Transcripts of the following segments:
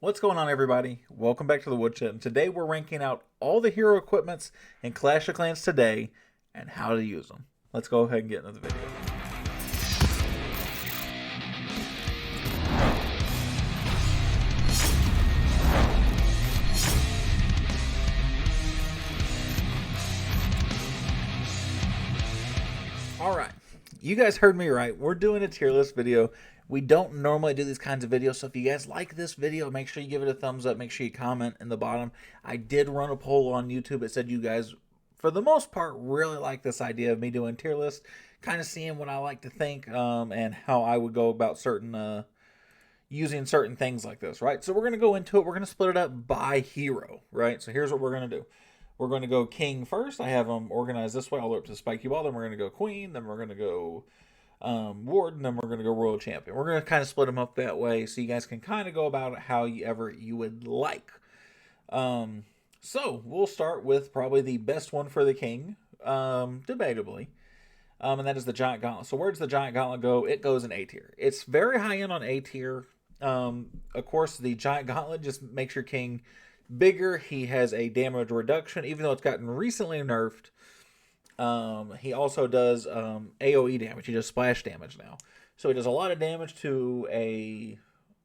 What's going on, everybody? Welcome back to the Woodshed. And today we're ranking out all the hero equipments in Clash of Clans today and how to use them. Let's go ahead and get into the video. All right, you guys heard me right. We're doing a tier list video. We don't normally do these kinds of videos, so if you guys like this video, make sure you give it a thumbs up. Make sure you comment in the bottom. I did run a poll on YouTube. It said you guys, for the most part, really like this idea of me doing tier lists, kind of seeing what I like to think and how I would go about using certain things like this, right? So we're going to go into it. We're going to split it up by hero, right? So here's what we're going to do. We're going to go king first. I have them organized this way all the way up to spiky ball. Then we're going to go queen. Then we're going to go Warden. Then we're going to go royal champion. We're going to kind of split them up that way so you guys can kind of go about it however you would like. So we'll start with probably the best one for the king, debatably. And that is the Giant Gauntlet. So where does the Giant Gauntlet go? It goes in A tier. It's very high end on A tier. Of course, the Giant Gauntlet just makes your king bigger. He has a damage reduction, even though it's gotten recently nerfed. He also does AoE damage. He does splash damage now, so he does a lot of damage to a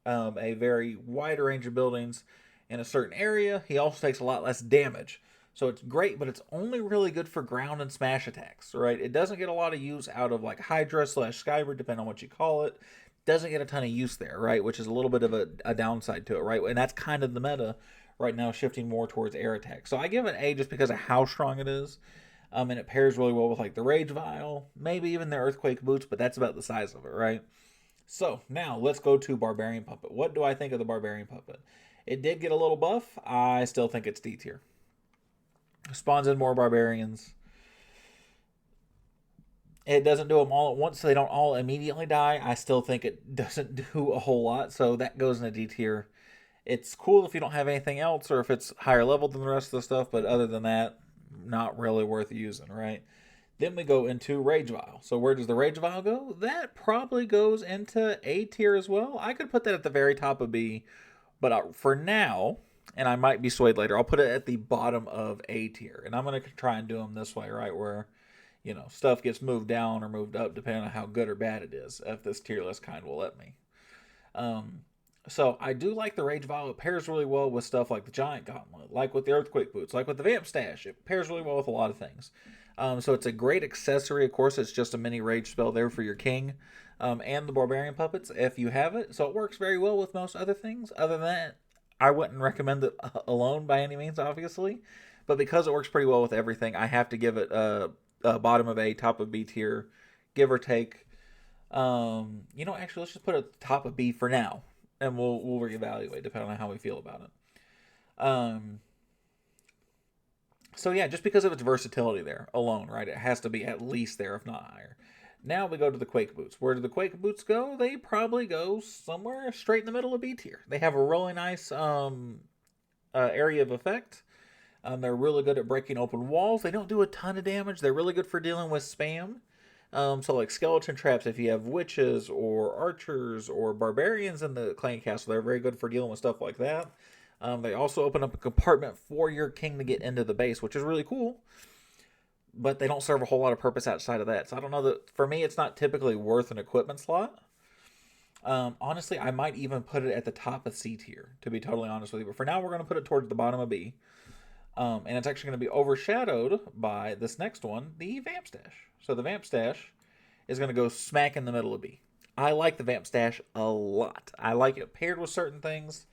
very wide range of buildings in a certain area. He also takes a lot less damage, so it's great. But it's only really good for ground and smash attacks, right? It doesn't get a lot of use out of like Hydra / Skybird, depending on what you call it. Doesn't get a ton of use there, right? Which is a little bit of a downside to it, right? And that's kind of the meta right now, shifting more towards air attack. So I give it an A just because of how strong it is. And it pairs really well with like the Rage Vial, maybe even the Earthquake Boots, but that's about the size of it, right? So now let's go to Barbarian Puppet. What do I think of the Barbarian Puppet? It did get a little buff. I still think it's D tier. Spawns in more barbarians. It doesn't do them all at once, so they don't all immediately die. I still think it doesn't do a whole lot, so that goes in a D tier. It's cool if you don't have anything else or if it's higher level than the rest of the stuff, but other than that, not really worth using, right? Then we go into Rage Vial. So where does the Rage Vial go? That probably goes into A tier as well. I could put that at the very top of B, but for now, and I might be swayed later, I'll put it at the bottom of A tier. And I'm going to try and do them this way, right? Where, stuff gets moved down or moved up depending on how good or bad it is, if this tier list kind will let me. So I do like the Rage Vial. It pairs really well with stuff like the Giant Gauntlet, like with the Earthquake Boots, like with the Vamp Stash. It pairs really well with a lot of things. So it's a great accessory. Of course, it's just a mini rage spell there for your king and the Barbarian Puppets if you have it. So it works very well with most other things. Other than that, I wouldn't recommend it alone by any means, obviously. But because it works pretty well with everything, I have to give it a bottom of A, top of B tier, give or take. Actually, let's just put it at the top of B for now. And we'll reevaluate depending on how we feel about it. So yeah, just because of its versatility there alone, right? It has to be at least there, if not higher. Now we go to the Quake Boots. Where do the Quake Boots go? They probably go somewhere straight in the middle of B tier. They have a really nice area of effect. They're really good at breaking open walls. They don't do a ton of damage. They're really good for dealing with spam. So like skeleton traps, if you have witches or archers or barbarians in the clan castle, they're very good for dealing with stuff like that. They also open up a compartment for your king to get into the base, which is really cool. But they don't serve a whole lot of purpose outside of that. So I don't know that, for me, it's not typically worth an equipment slot. Honestly, I might even put it at the top of C tier, to be totally honest with you. But for now, we're going to put it towards the bottom of B. And it's actually going to be overshadowed by this next one, the Vamp Stash. So the Vamp Stash is going to go smack in the middle of B. I like the Vamp Stash a lot. I like it paired with certain things.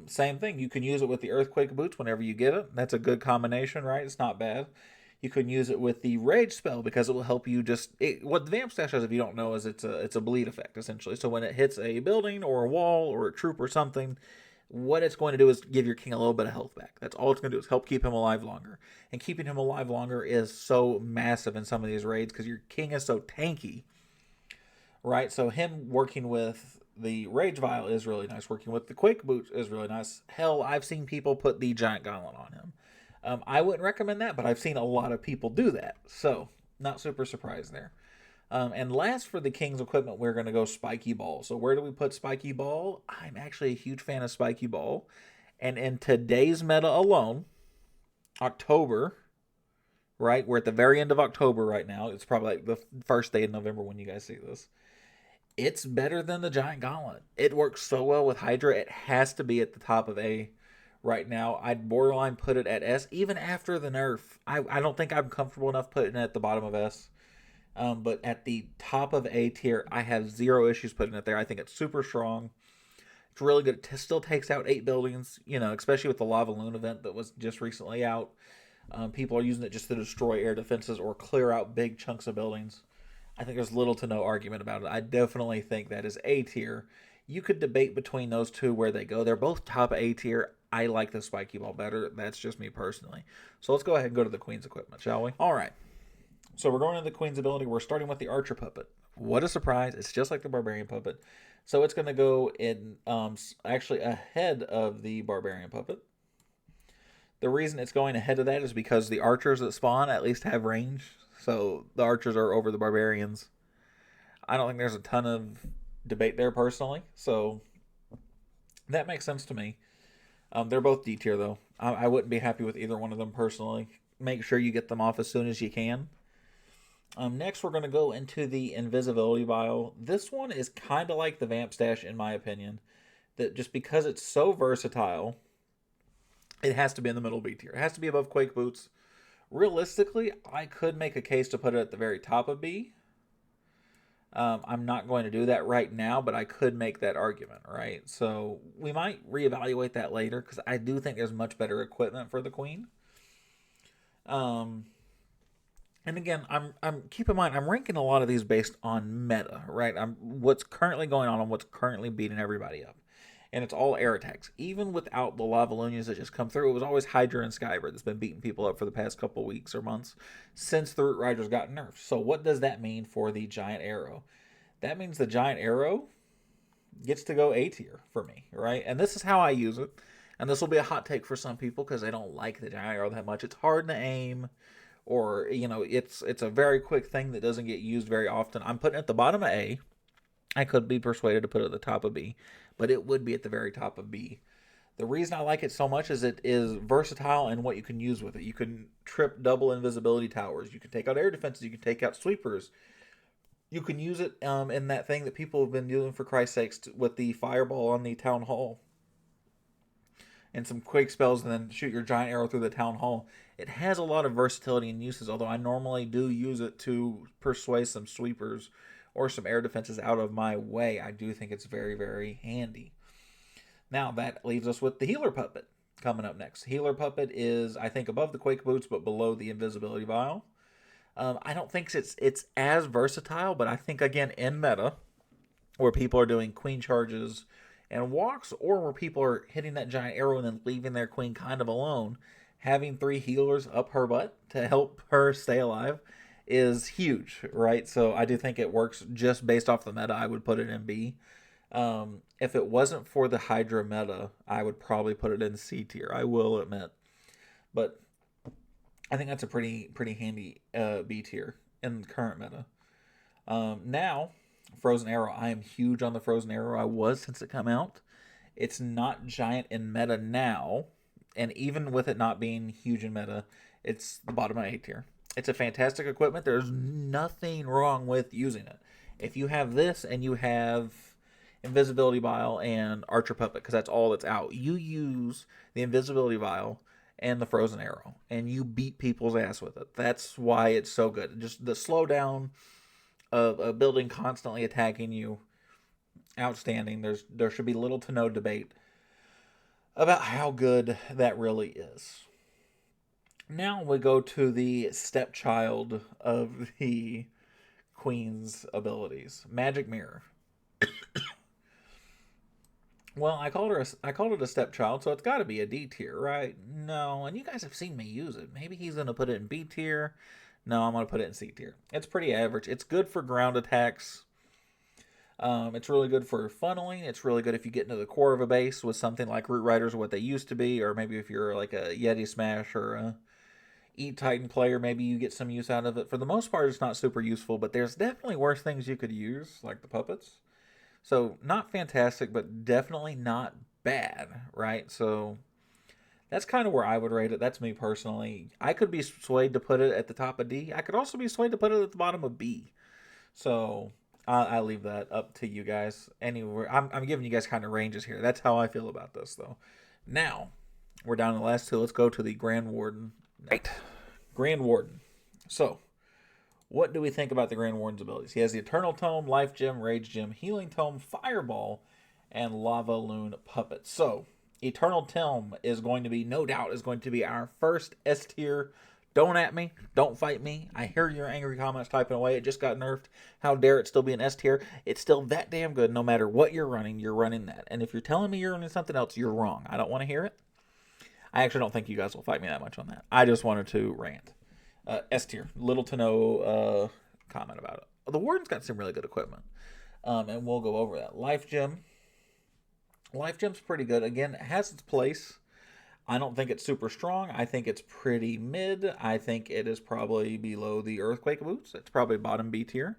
Same thing. You can use it with the Earthquake Boots whenever you get it. That's a good combination, right? It's not bad. You can use it with the Rage spell because it will help you what the Vamp Stash does, if you don't know, is it's a bleed effect, essentially. So when it hits a building or a wall or a troop or something, what it's going to do is give your king a little bit of health back. That's all it's going to do is help keep him alive longer. And keeping him alive longer is so massive in some of these raids because your king is so tanky, right? So him working with the Rage Vial is really nice. Working with the Quake Boots is really nice. Hell, I've seen people put the Giant Gauntlet on him. I wouldn't recommend that, but I've seen a lot of people do that. So, not super surprised there. And last for the King's equipment, we're going to go Spiky Ball. So where do we put Spiky Ball? I'm actually a huge fan of Spiky Ball. And in today's meta alone, October, right? We're at the very end of October right now. It's probably like the first day of November when you guys see this. It's better than the Giant Gauntlet. It works so well with Hydra. It has to be at the top of A right now. I'd borderline put it at S, even after the nerf. I don't think I'm comfortable enough putting it at the bottom of S. But at the top of A tier, I have zero issues putting it there. I think it's super strong. It's really good. It still takes out 8 buildings, especially with the Lava Loon event that was just recently out. People are using it just to destroy air defenses or clear out big chunks of buildings. I think there's little to no argument about it. I definitely think that is A tier. You could debate between those two where they go. They're both top A tier. I like the Spiky Ball better. That's just me personally. So let's go ahead and go to the Queen's equipment, shall we? All right. So we're going into the Queen's ability. We're starting with the Archer Puppet. What a surprise. It's just like the Barbarian Puppet. So it's going to go in actually ahead of the Barbarian Puppet. The reason it's going ahead of that is because the archers that spawn at least have range. So the archers are over the barbarians. I don't think there's a ton of debate there personally. So that makes sense to me. They're both D tier though. I wouldn't be happy with either one of them personally. Make sure you get them off as soon as you can. Next, we're going to go into the Invisibility Vial. This one is kind of like the Vamp Stash in my opinion. That just because it's so versatile, it has to be in the middle B tier. It has to be above Quake Boots. Realistically, I could make a case to put it at the very top of B. I'm not going to do that right now, but I could make that argument, right? So we might reevaluate that later because I do think there's much better equipment for the Queen. And again, I'm keep in mind I'm ranking a lot of these based on meta, right? What's currently going on and what's currently beating everybody up. And it's all air attacks. Even without the Lava Lunias that just come through, it was always Hydra and Skybird that's been beating people up for the past couple weeks or months since the Root Riders got nerfed. So what does that mean for the Giant Arrow? That means the Giant Arrow gets to go A tier for me, right? And this is how I use it. And this will be a hot take for some people because they don't like the Giant Arrow that much. It's hard to aim, or it's a very quick thing that doesn't get used very often. I'm putting it at the bottom of A. I could be persuaded to put it at the top of B, but it would be at the very top of B. The reason I like it so much is it is versatile in what you can use with it. You can trip double invisibility towers. You can take out air defenses. You can take out sweepers. You can use it in that thing that people have been doing for Christ's sakes with the fireball on the town hall. And some quick spells and then shoot your giant arrow through the town hall. It has a lot of versatility and uses, although I normally do use it to persuade some sweepers or some air defenses out of my way. I do think it's very, very handy. Now, that leaves us with the Healer Puppet coming up next. Healer Puppet is, I think, above the Quake Boots, but below the Invisibility Vial. I don't think it's as versatile, but I think, again, in meta, where people are doing queen charges and walks, or where people are hitting that giant arrow and then leaving their queen kind of alone, having 3 healers up her butt to help her stay alive is huge, right? So I do think it works just based off the meta. I would put it in B. If it wasn't for the Hydra meta, I would probably put it in C tier. I will admit, but I think that's a pretty handy B tier in the current meta. Now, Frozen Arrow. I am huge on the Frozen Arrow. I was since it come out. It's not giant in meta now, and even with it not being huge in meta, it's the bottom of A tier. It's a fantastic equipment. There's nothing wrong with using it. If you have this and you have Invisibility Vial and Archer Puppet, because that's all that's out, you use the Invisibility Vial and the Frozen Arrow, and you beat people's ass with it. That's why it's so good. Just the slowdown of a building constantly attacking you, outstanding. There should be little to no debate about how good that really is. Now we go to the stepchild of the Queen's abilities, Magic Mirror. Well, I called it a stepchild, so it's got to be a D tier, right? No, and you guys have seen me use it. Maybe he's gonna put it in B tier. No, I'm gonna put it in C tier. It's pretty average. It's good for ground attacks. It's really good for funneling. It's really good if you get into the core of a base with something like Root Riders, what they used to be, or maybe if you're like a Yeti Smash or E-Titan player, maybe you get some use out of it. For the most part, it's not super useful, but there's definitely worse things you could use, like the puppets. So, not fantastic, but definitely not bad, right? So, that's kind of where I would rate it. That's me personally. I could be swayed to put it at the top of D. I could also be swayed to put it at the bottom of B. So, I leave that up to you guys. Anywhere, I'm giving you guys kind of ranges here. That's how I feel about this, though. Now, we're down to the last two. Let's go to the Grand Warden. Right. Grand Warden. So, what do we think about the Grand Warden's abilities? He has the Eternal Tome, Life Gem, Rage Gem, Healing Tome, Fireball, and Lava Loon Puppet. So, Eternal Tome is going to be, no doubt, is going to be our first S tier. Don't at me. Don't fight me. I hear your angry comments typing away. It just got nerfed. How dare it still be an S tier? It's still that damn good. No matter what you're running that. And if you're telling me you're running something else, you're wrong. I don't want to hear it. I actually don't think you guys will fight me that much on that. I just wanted to rant. S tier. Little to no comment about it. The Warden's got some really good equipment. And we'll go over that. Life Gem. Life Gem's pretty good. Again, it has its place. I don't think it's super strong. I think it's pretty mid. I think it is probably below the Earthquake Boots. It's probably bottom B tier.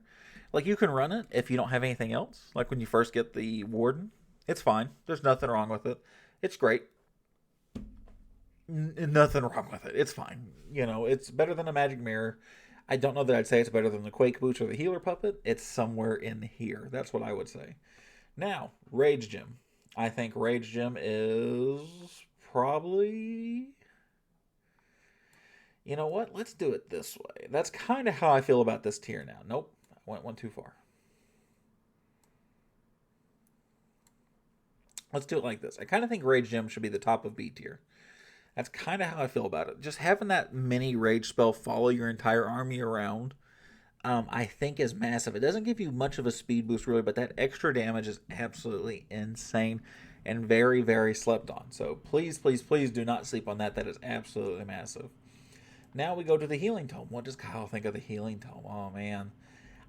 Like, you can run it if you don't have anything else. Like when you first get the Warden. It's fine. There's nothing wrong with it. It's great. Nothing wrong with it. It's fine. You know, it's better than a Magic Mirror. I don't know that I'd say it's better than the Quake Boots or the Healer Puppet. It's somewhere in here. That's what I would say. Now, Rage Gem. I think Rage Gem is probably... You know what? Let's do it this way. That's kind of how I feel about this tier now. Nope. I went one too far. Let's do it like this. I kind of think Rage Gem should be the top of B tier. That's kind of how I feel about it. Just having that mini rage spell follow your entire army around, I think is massive. It doesn't give you much of a speed boost, really, but that extra damage is absolutely insane and very, very slept on. So please, please, please do not sleep on that. That is absolutely massive. Now we go to the Healing Tome. What does Kyle think of the Healing Tome? Oh, man.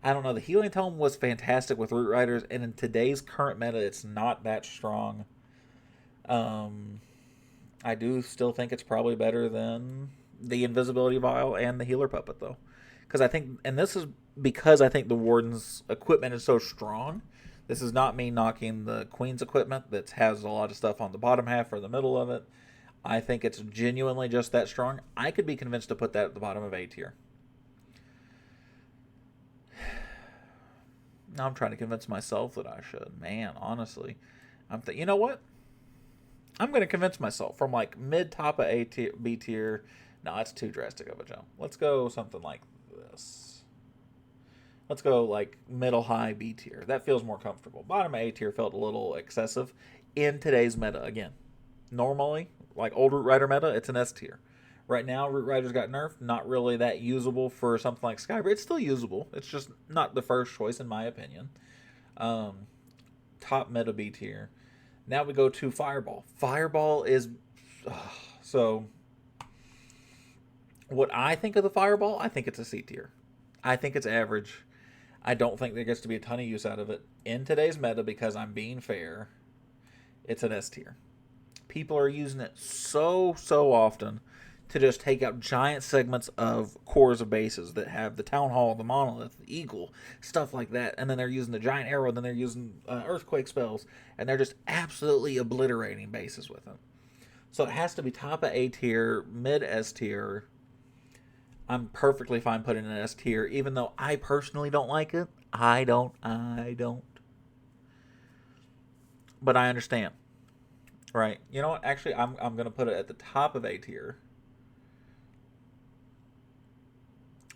I don't know. The Healing Tome was fantastic with Root Riders, and in today's current meta, it's not that strong. I do still think it's probably better than the Invisibility Vial and the Healer Puppet, though. Because I think, and this is because I think the Warden's equipment is so strong. This is not me knocking the Queen's equipment that has a lot of stuff on the bottom half or the middle of it. I think it's genuinely just that strong. I could be convinced to put that at the bottom of A tier. Now I'm trying to convince myself that I should. Man, honestly. You know what? I'm going to convince myself from like mid-top of A tier, B tier. No, that's too drastic of a jump. Let's go something like this. Let's go like middle-high B tier. That feels more comfortable. Bottom of A tier felt a little excessive in today's meta. Again, normally, like old Root Rider meta, it's an S tier. Right now, Root Riders got nerfed. Not really that usable for something like Skybreak. It's still usable. It's just not the first choice, in my opinion. Top meta B tier. Now we go to Fireball. Fireball is... so, what I think of the Fireball, I think it's a C tier. I think it's average. I don't think there gets to be a ton of use out of it. In today's meta, because I'm being fair, it's an S tier. People are using it so often to just take out giant segments of cores of bases that have the Town Hall, the Monolith, the Eagle, stuff like that. And then they're using the Giant Arrow, then they're using Earthquake spells, and they're just absolutely obliterating bases with them. So it has to be top of A tier, mid S tier. I'm perfectly fine putting it in S tier, even though I personally don't like it. I don't. But I understand. Right. You know what? Actually, I'm going to put it at the top of A tier.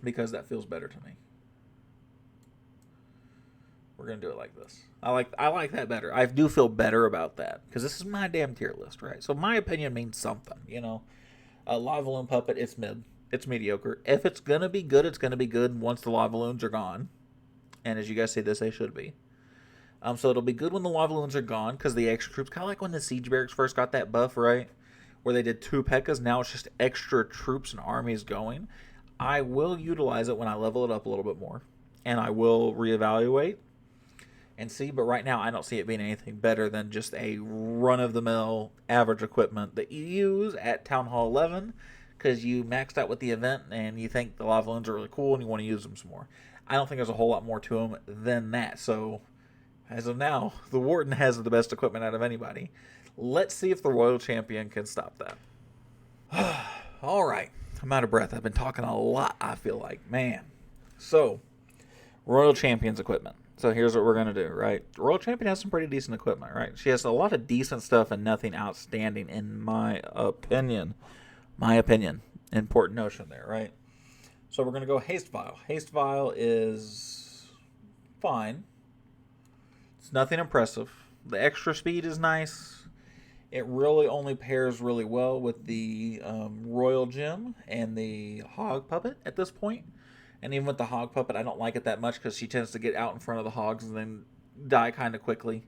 Because that feels better to me. We're going to do it like this. I like that better. I do feel better about that. Because this is my damn tier list, right? So my opinion means something, you know. Lava Loon Puppet, it's mid. It's mediocre. If it's going to be good, it's going to be good once the Lava Loons are gone. And as you guys see this, they should be. So it'll be good when the Lava Loons are gone. Because the extra troops, kind of like when the Siege Barracks first got that buff, right? Where they did 2 P.E.K.K.A.s. Now it's just extra troops and armies going. I will utilize it when I level it up a little bit more. And I will reevaluate and see. But right now, I don't see it being anything better than just a run-of-the-mill average equipment that you use at Town Hall 11. because you maxed out with the event and you think the lava loons are really cool and you want to use them some more. I don't think there's a whole lot more to them than that. So, as of now, the Warden has the best equipment out of anybody. Let's see if the Royal Champion can stop that. All right. I'm out of breath. I've been talking a lot, I feel like. Man. So, Royal Champion's equipment. So here's what we're going to do, right? The Royal Champion has some pretty decent equipment, right? She has a lot of decent stuff and nothing outstanding, in my opinion. My opinion. Important notion there, right? So we're going to go Haste Vial. Haste Vial is fine. It's nothing impressive. The extra speed is nice. It really only pairs really well with the Royal Gem and the Hog Puppet at this point. And even with the Hog Puppet, I don't like it that much because she tends to get out in front of the hogs and then die kind of quickly.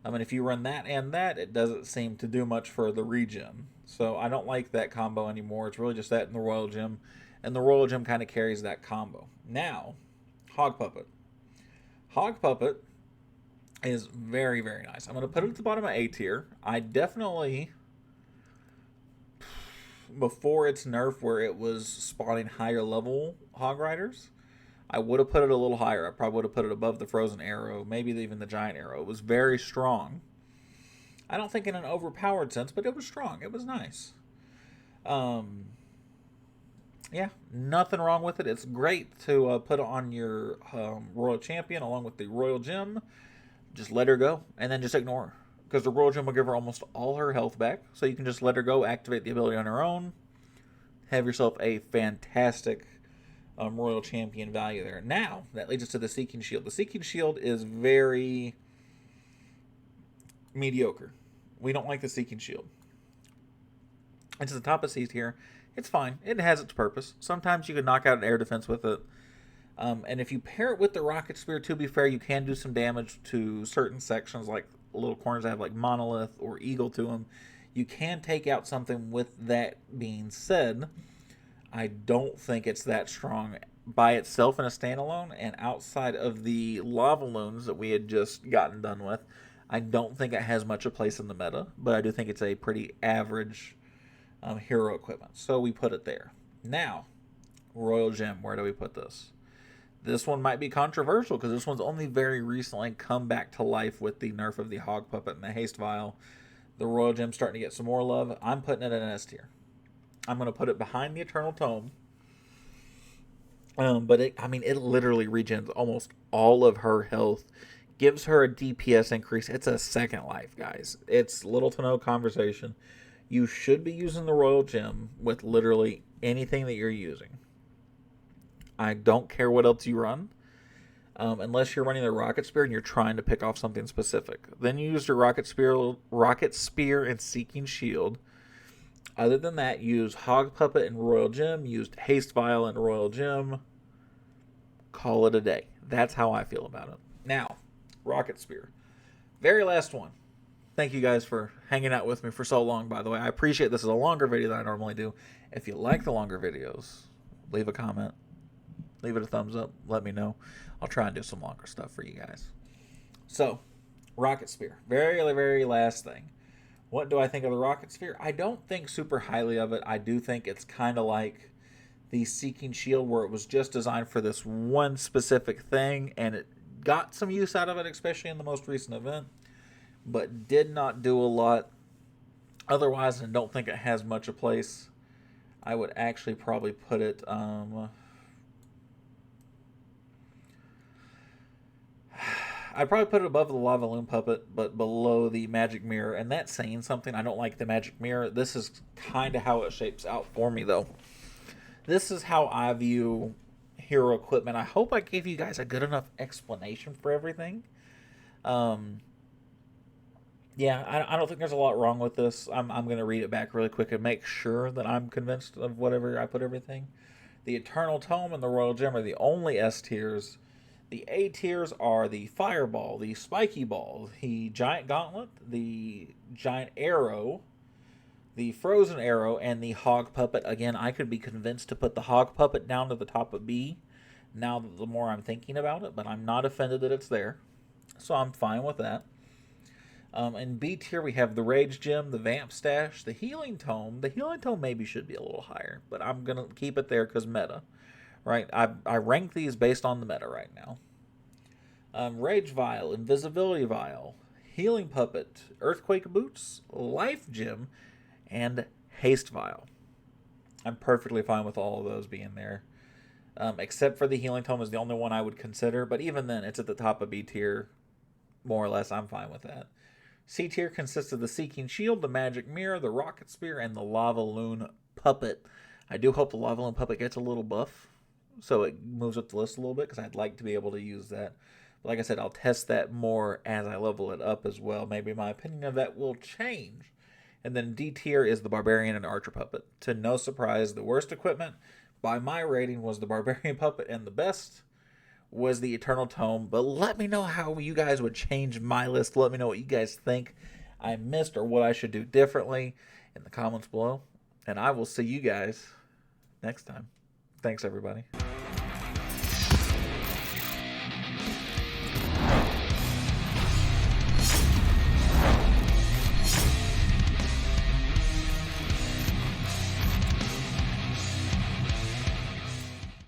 I mean, if you run that and that, it doesn't seem to do much for the regen. So I don't like that combo anymore. It's really just that and the Royal Gem. And the Royal Gem kind of carries that combo. Now, Hog Puppet. Hog Puppet is very, very nice. I'm going to put it at the bottom of A tier. I definitely, before its nerf where it was spawning higher level Hog Riders, I would have put it a little higher. I probably would have put it above the Frozen Arrow, maybe even the Giant Arrow. It was very strong. I don't think in an overpowered sense, but it was strong. It was nice. Yeah, nothing wrong with it. It's great to put on your Royal Champion along with the Royal Gem. Just let her go, and then just ignore her. Because the Royal Gem will give her almost all her health back. So you can just let her go, activate the ability on her own. Have yourself a fantastic Royal Champion value there. Now, that leads us to the Seeking Shield. The Seeking Shield is very mediocre. We don't like the Seeking Shield. It's at the top of C tier. It's fine. It has its purpose. Sometimes you can knock out an air defense with it. And if you pair it with the Rocket Spear, to be fair, you can do some damage to certain sections, like little corners that have like Monolith or Eagle to them. You can take out something with that being said. I don't think it's that strong by itself in a standalone, and outside of the Lava Loons that we had just gotten done with, I don't think it has much of a place in the meta, but I do think it's a pretty average hero equipment. So we put it there. Now, Royal Gem, where do we put this? This one might be controversial because this one's only very recently come back to life with the nerf of the Hog Puppet and the Haste Vial. The Royal Gem's starting to get some more love. I'm putting it in an S tier. I'm going to put it behind the Eternal Tome. But it literally regens almost all of her health. Gives her a DPS increase. It's a second life, guys. It's little to no conversation. You should be using the Royal Gem with literally anything that you're using. I don't care what else you run. Unless you're running the Rocket Spear and you're trying to pick off something specific. Then you use your Rocket Spear and Seeking Shield. Other than that, use Hog Puppet and Royal Gem. Use Haste Vial and Royal Gem. Call it a day. That's how I feel about it. Now, Rocket Spear. Very last one. Thank you guys for hanging out with me for so long, by the way. I appreciate this is a longer video than I normally do. If you like the longer videos, leave a comment. Leave it a thumbs up. Let me know. I'll try and do some longer stuff for you guys. So, Rocket Spear. Very, very last thing. What do I think of the Rocket Spear? I don't think super highly of it. I do think it's kind of like the Seeking Shield, where it was just designed for this one specific thing, and it got some use out of it, especially in the most recent event, but did not do a lot otherwise, and don't think it has much of a place. I would actually probably put it... I'd probably put it above the Lava Loon Puppet, but below the Magic Mirror. And that's saying something. I don't like the Magic Mirror. This is kind of how it shapes out for me, though. This is how I view hero equipment. I hope I gave you guys a good enough explanation for everything. Yeah, I don't think there's a lot wrong with this. I'm going to read it back really quick and make sure that I'm convinced of whatever I put everything. The Eternal Tome and the Royal Gem are the only S tiers. The A tiers are the Fireball, the Spiky Ball, the Giant Gauntlet, the Giant Arrow, the Frozen Arrow, and the Hog Puppet. Again, I could be convinced to put the Hog Puppet down to the top of B now that the more I'm thinking about it, but I'm not offended that it's there. So I'm fine with that. In B tier, we have the Rage Gem, the Vamp Stash, the Healing Tome. The Healing Tome maybe should be a little higher, but I'm going to keep it there because meta. Right? I rank these based on the meta right now. Rage Vial, Invisibility Vial, Healing Puppet, Earthquake Boots, Life Gem, and Haste Vial. I'm perfectly fine with all of those being there. Except for the Healing Tome is the only one I would consider, but even then, it's at the top of B tier. More or less, I'm fine with that. C tier consists of the Seeking Shield, the Magic Mirror, the Rocket Spear, and the Lava Loon Puppet. I do hope the Lava Loon Puppet gets a little buff, so it moves up the list a little bit, because I'd like to be able to use that. But like I said, I'll test that more as I level it up as well. Maybe my opinion of that will change. And then D tier is the Barbarian and Archer Puppet. To no surprise, the worst equipment by my rating was the Barbarian Puppet, and the best was the Eternal Tome. But let me know how you guys would change my list. Let me know what you guys think I missed or what I should do differently in the comments below. And I will see you guys next time. Thanks, everybody.